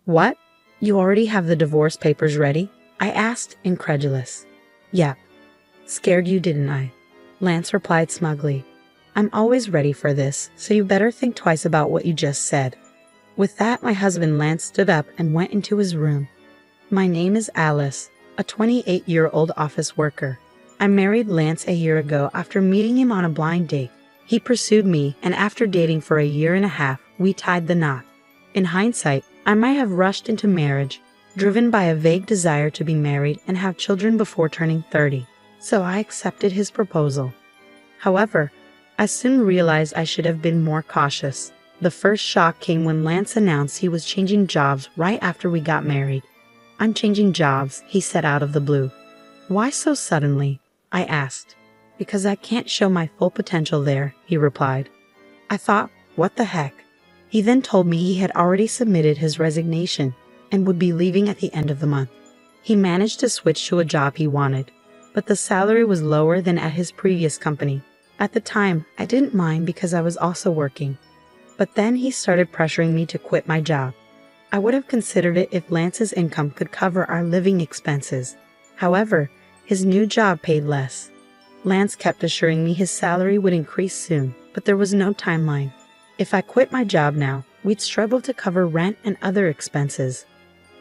What? You already have the divorce papers ready? I asked, incredulous. Yep. Scared you, didn't I? Lance replied smugly. I'm always ready for this, so you better think twice about what you just said. With that, my husband Lance stood up and went into his room. My name is Alice, a 28-year-old office worker. I married Lance a year ago after meeting him on a blind date. He pursued me, and after dating for a year and a half, we tied the knot. In hindsight, I might have rushed into marriage, driven by a vague desire to be married and have children before turning 30, so I accepted his proposal. However, I soon realized I should have been more cautious. The first shock came when Lance announced he was changing jobs right after we got married. I'm changing jobs, he said out of the blue. Why so suddenly? I asked. Because I can't show my full potential there, he replied. I thought, what the heck? He then told me he had already submitted his resignation and would be leaving at the end of the month. He managed to switch to a job he wanted, but the salary was lower than at his previous company. At the time, I didn't mind because I was also working. But then he started pressuring me to quit my job. I would have considered it if Lance's income could cover our living expenses. However, his new job paid less. Lance kept assuring me his salary would increase soon, but there was no timeline. If I quit my job now, we'd struggle to cover rent and other expenses.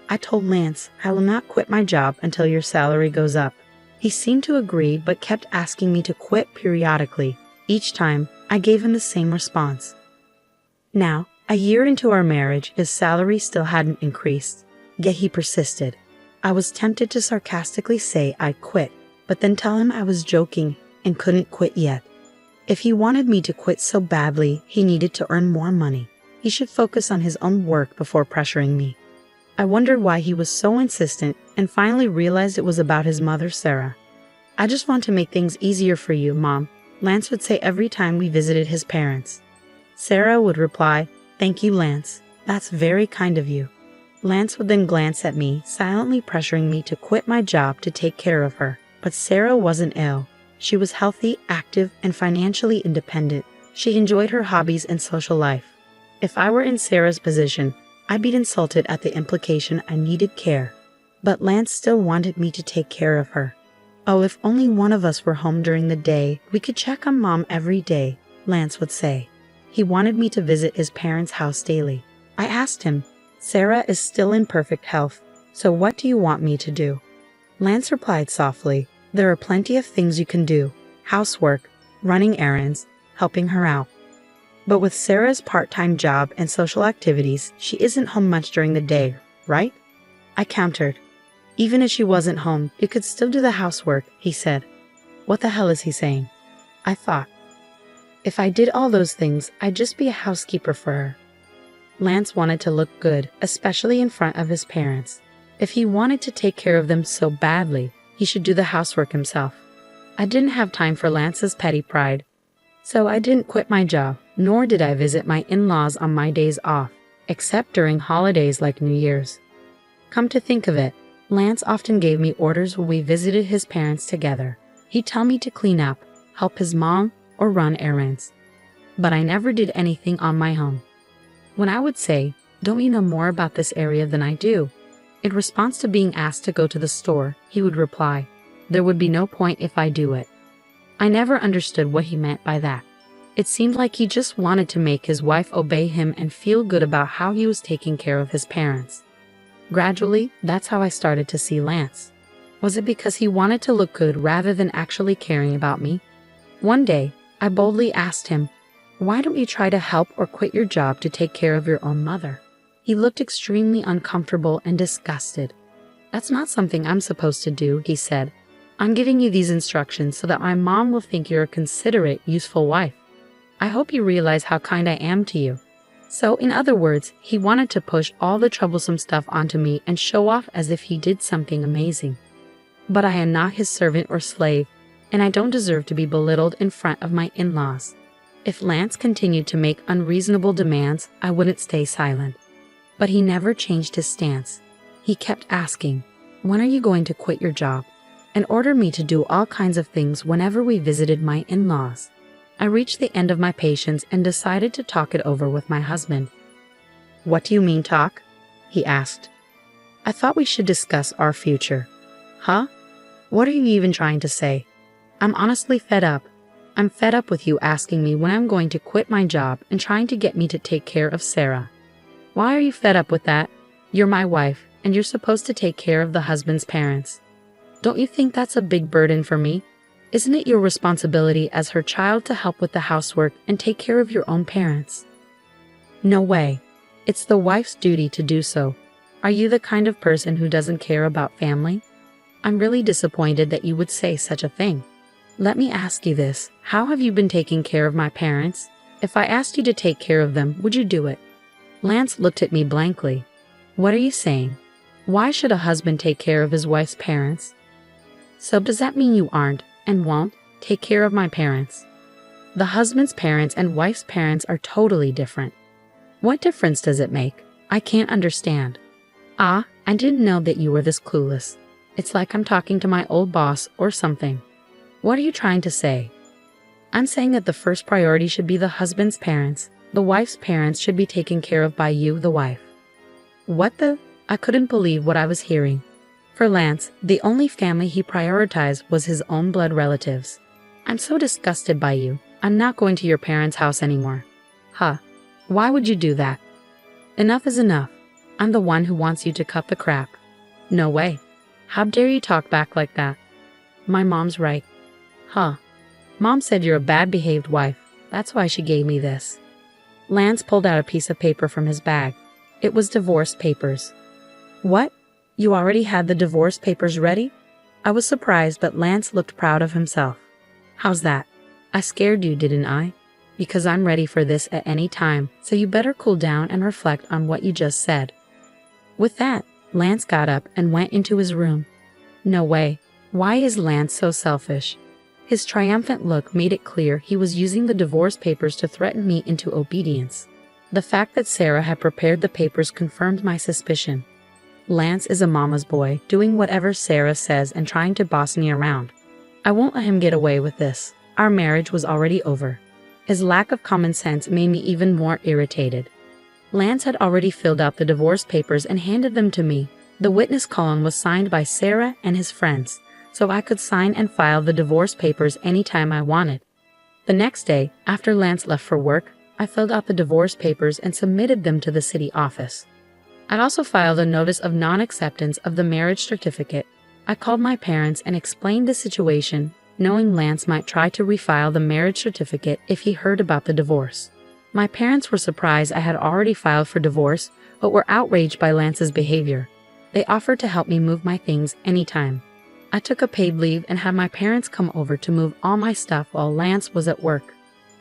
I told Lance, I will not quit my job until your salary goes up. He seemed to agree but kept asking me to quit periodically. Each time, I gave him the same response. Now, a year into our marriage, his salary still hadn't increased, yet he persisted. I was tempted to sarcastically say I'd quit, but then tell him I was joking and couldn't quit yet. If he wanted me to quit so badly, he needed to earn more money. He should focus on his own work before pressuring me. I wondered why he was so insistent and finally realized it was about his mother, Sarah. I just want to make things easier for you, Mom, Lance would say every time we visited his parents. Sarah would reply, Thank you, Lance. That's very kind of you. Lance would then glance at me, silently pressuring me to quit my job to take care of her. But Sarah wasn't ill. She was healthy, active, and financially independent. She enjoyed her hobbies and social life. If I were in Sarah's position, I'd be insulted at the implication I needed care. But Lance still wanted me to take care of her. Oh, if only one of us were home during the day, we could check on Mom every day, Lance would say. He wanted me to visit his parents' house daily. I asked him, Sarah is still in perfect health, so what do you want me to do? Lance replied softly, There are plenty of things you can do. Housework, running errands, helping her out. But with Sarah's part-time job and social activities, she isn't home much during the day, right? I countered. Even if she wasn't home, you could still do the housework, he said. What the hell is he saying? I thought. If I did all those things, I'd just be a housekeeper for her. Lance wanted to look good, especially in front of his parents. If he wanted to take care of them so badly, he should do the housework himself. I didn't have time for Lance's petty pride. So I didn't quit my job, nor did I visit my in-laws on my days off, except during holidays like New Year's. Come to think of it, Lance often gave me orders when we visited his parents together. He'd tell me to clean up, help his mom, or run errands. But I never did anything on my own. When I would say, Don't you know more about this area than I do? In response to being asked to go to the store, he would reply, There would be no point if I do it. I never understood what he meant by that. It seemed like he just wanted to make his wife obey him and feel good about how he was taking care of his parents. Gradually, that's how I started to see Lance. Was it because he wanted to look good rather than actually caring about me? One day, I boldly asked him, Why don't you try to help or quit your job to take care of your own mother? He looked extremely uncomfortable and disgusted. That's not something I'm supposed to do, he said. I'm giving you these instructions so that my mom will think you're a considerate, useful wife. I hope you realize how kind I am to you. So, in other words, he wanted to push all the troublesome stuff onto me and show off as if he did something amazing. But I am not his servant or slave, and I don't deserve to be belittled in front of my in-laws. If Lance continued to make unreasonable demands, I wouldn't stay silent. But he never changed his stance. He kept asking, When are you going to quit your job? And ordered me to do all kinds of things whenever we visited my in-laws. I reached the end of my patience and decided to talk it over with my husband. What do you mean talk? he asked. I thought we should discuss our future. Huh? What are you even trying to say? I'm honestly fed up. I'm fed up with you asking me when I'm going to quit my job and trying to get me to take care of Sarah. Why are you fed up with that? You're my wife, and you're supposed to take care of the husband's parents. Don't you think that's a big burden for me? Isn't it your responsibility as her child to help with the housework and take care of your own parents? No way. It's the wife's duty to do so. Are you the kind of person who doesn't care about family? I'm really disappointed that you would say such a thing. Let me ask you this. How have you been taking care of my parents? If I asked you to take care of them, would you do it? Lance looked at me blankly. What are you saying? Why should a husband take care of his wife's parents? So does that mean you aren't, and won't, take care of my parents? The husband's parents and wife's parents are totally different. What difference does it make? I can't understand. Ah, I didn't know that you were this clueless. It's like I'm talking to my old boss or something. What are you trying to say? I'm saying that the first priority should be the husband's parents. The wife's parents should be taken care of by you, the wife. What the? I couldn't believe what I was hearing. For Lance, the only family he prioritized was his own blood relatives. I'm so disgusted by you. I'm not going to your parents' house anymore. Huh. Why would you do that? Enough is enough. I'm the one who wants you to cut the crap. No way. How dare you talk back like that? My mom's right. Huh. Mom said you're a bad-behaved wife. That's why she gave me this. Lance pulled out a piece of paper from his bag. It was divorce papers. What? You already had the divorce papers ready? I was surprised, but Lance looked proud of himself. How's that? I scared you, didn't I? Because I'm ready for this at any time, so you better cool down and reflect on what you just said. With that, Lance got up and went into his room. No way. Why is Lance so selfish? His triumphant look made it clear he was using the divorce papers to threaten me into obedience. The fact that Sarah had prepared the papers confirmed my suspicion. Lance is a mama's boy, doing whatever Sarah says and trying to boss me around. I won't let him get away with this. Our marriage was already over. His lack of common sense made me even more irritated. Lance had already filled out the divorce papers and handed them to me. The witness column was signed by Sarah and his friends, so I could sign and file the divorce papers anytime I wanted. The next day, after Lance left for work, I filled out the divorce papers and submitted them to the city office. I'd also filed a notice of non-acceptance of the marriage certificate. I called my parents and explained the situation, knowing Lance might try to refile the marriage certificate if he heard about the divorce. My parents were surprised I had already filed for divorce, but were outraged by Lance's behavior. They offered to help me move my things anytime. I took a paid leave and had my parents come over to move all my stuff while Lance was at work.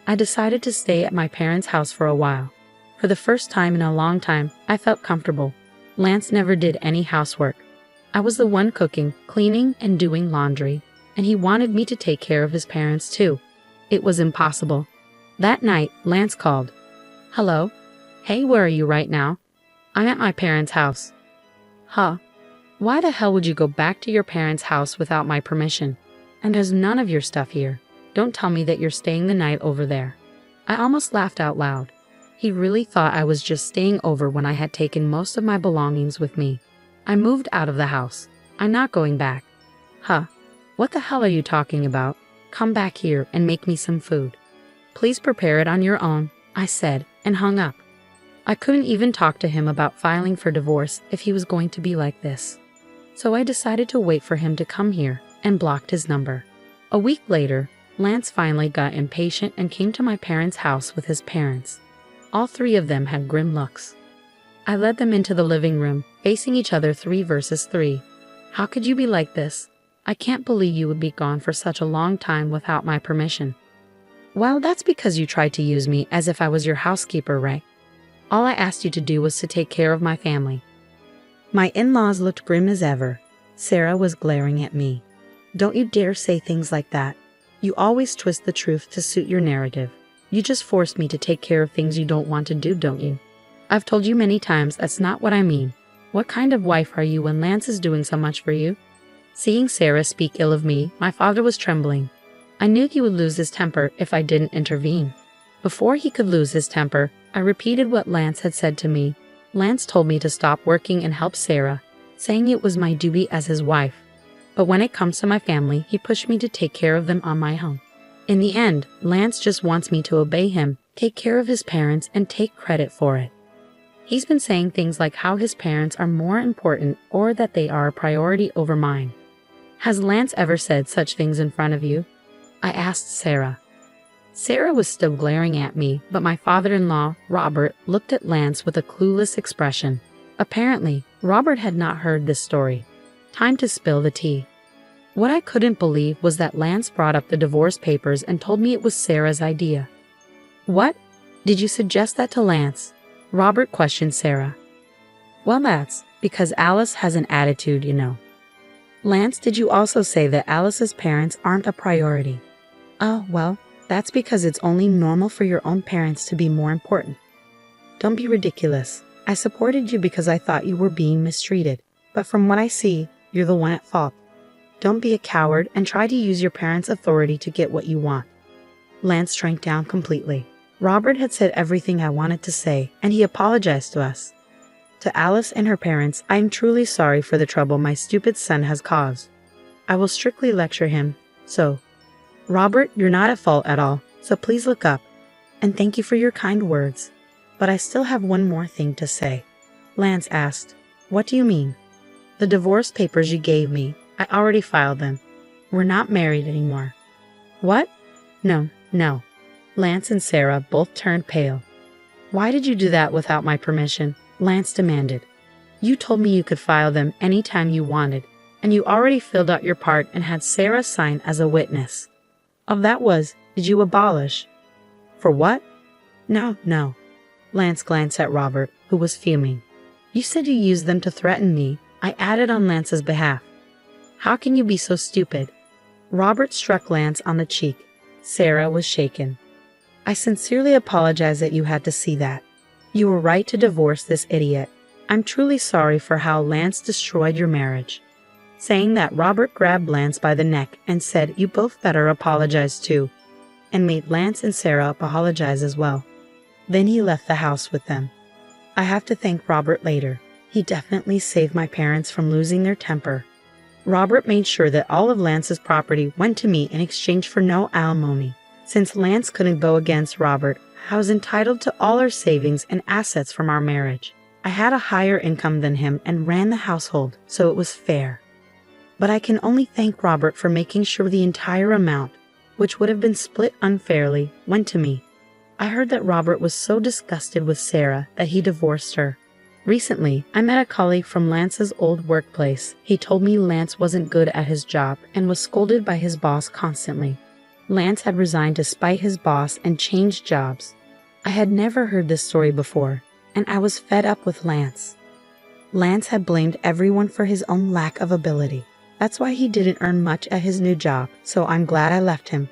I decided to stay at my parents' house for a while. For the first time in a long time, I felt comfortable. Lance never did any housework. I was the one cooking, cleaning, and doing laundry, and he wanted me to take care of his parents too. It was impossible. That night, Lance called. Hello? Hey, where are you right now? I'm at my parents' house. Huh? Why the hell would you go back to your parents' house without my permission? And there's none of your stuff here. Don't tell me that you're staying the night over there. I almost laughed out loud. He really thought I was just staying over when I had taken most of my belongings with me. I moved out of the house. I'm not going back. Huh? What the hell are you talking about? Come back here and make me some food. Please prepare it on your own, I said, and hung up. I couldn't even talk to him about filing for divorce if he was going to be like this. So I decided to wait for him to come here and blocked his number. A week later, Lance finally got impatient and came to my parents' house with his parents. All three of them had grim looks. I led them into the living room, facing each other 3 versus 3. How could you be like this? I can't believe you would be gone for such a long time without my permission. Well, that's because you tried to use me as if I was your housekeeper, right? All I asked you to do was to take care of my family. My in-laws looked grim as ever. Sarah was glaring at me. Don't you dare say things like that. You always twist the truth to suit your narrative. You just forced me to take care of things you don't want to do, don't you? I've told you many times that's not what I mean. What kind of wife are you when Lance is doing so much for you? Seeing Sarah speak ill of me, my father was trembling. I knew he would lose his temper if I didn't intervene. Before he could lose his temper, I repeated what Lance had said to me. Lance told me to stop working and help Sarah, saying it was my duty as his wife. But when it comes to my family, he pushed me to take care of them on my own. In the end, Lance just wants me to obey him, take care of his parents, and take credit for it. He's been saying things like how his parents are more important or that they are a priority over mine. Has Lance ever said such things in front of you? I asked Sarah. Sarah was still glaring at me, but my father-in-law, Robert, looked at Lance with a clueless expression. Apparently, Robert had not heard this story. Time to spill the tea. What I couldn't believe was that Lance brought up the divorce papers and told me it was Sarah's idea. What? Did you suggest that to Lance? Robert questioned Sarah. Well, that's because Alice has an attitude, you know. Lance, did you also say that Alice's parents aren't a priority? Oh, well, that's because it's only normal for your own parents to be more important. Don't be ridiculous. I supported you because I thought you were being mistreated, but from what I see, you're the one at fault. Don't be a coward and try to use your parents' authority to get what you want. Lance shrank down completely. Robert had said everything I wanted to say, and he apologized to us. To Alice and her parents, I am truly sorry for the trouble my stupid son has caused. I will strictly lecture him, so. Robert, you're not at fault at all, so please look up. And thank you for your kind words. But I still have one more thing to say. Lance asked, What do you mean? The divorce papers you gave me, I already filed them. We're not married anymore. What? No. Lance and Sarah both turned pale. Why did you do that without my permission? Lance demanded. You told me you could file them anytime you wanted, and you already filled out your part and had Sarah sign as a witness. Of that was, did you abolish? For what? No. Lance glanced at Robert, who was fuming. You said you used them to threaten me. I added on Lance's behalf. How can you be so stupid? Robert struck Lance on the cheek. Sarah was shaken. I sincerely apologize that you had to see that. You were right to divorce this idiot. I'm truly sorry for how Lance destroyed your marriage. Saying that, Robert grabbed Lance by the neck and said, You both better apologize too, and made Lance and Sarah apologize as well. Then he left the house with them. I have to thank Robert later. He definitely saved my parents from losing their temper. Robert made sure that all of Lance's property went to me in exchange for no alimony. Since Lance couldn't go against Robert, I was entitled to all our savings and assets from our marriage. I had a higher income than him and ran the household, so it was fair. But I can only thank Robert for making sure the entire amount, which would have been split unfairly, went to me. I heard that Robert was so disgusted with Sarah that he divorced her. Recently, I met a colleague from Lance's old workplace. He told me Lance wasn't good at his job and was scolded by his boss constantly. Lance had resigned to spite his boss and changed jobs. I had never heard this story before, and I was fed up with Lance. Lance had blamed everyone for his own lack of ability. That's why he didn't earn much at his new job, so I'm glad I left him.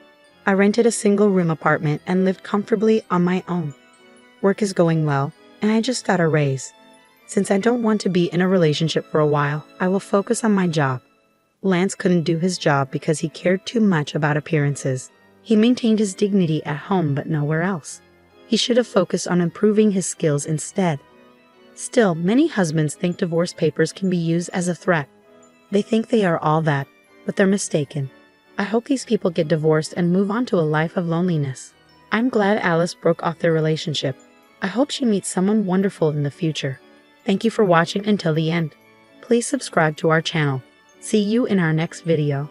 I rented a single-room apartment and lived comfortably on my own. Work is going well, and I just got a raise. Since I don't want to be in a relationship for a while, I will focus on my job. Lance couldn't do his job because he cared too much about appearances. He maintained his dignity at home but nowhere else. He should have focused on improving his skills instead. Still, many husbands think divorce papers can be used as a threat. They think they are all that, but they're mistaken. I hope these people get divorced and move on to a life of loneliness. I'm glad Alice broke off their relationship. I hope she meets someone wonderful in the future. Thank you for watching until the end. Please subscribe to our channel. See you in our next video.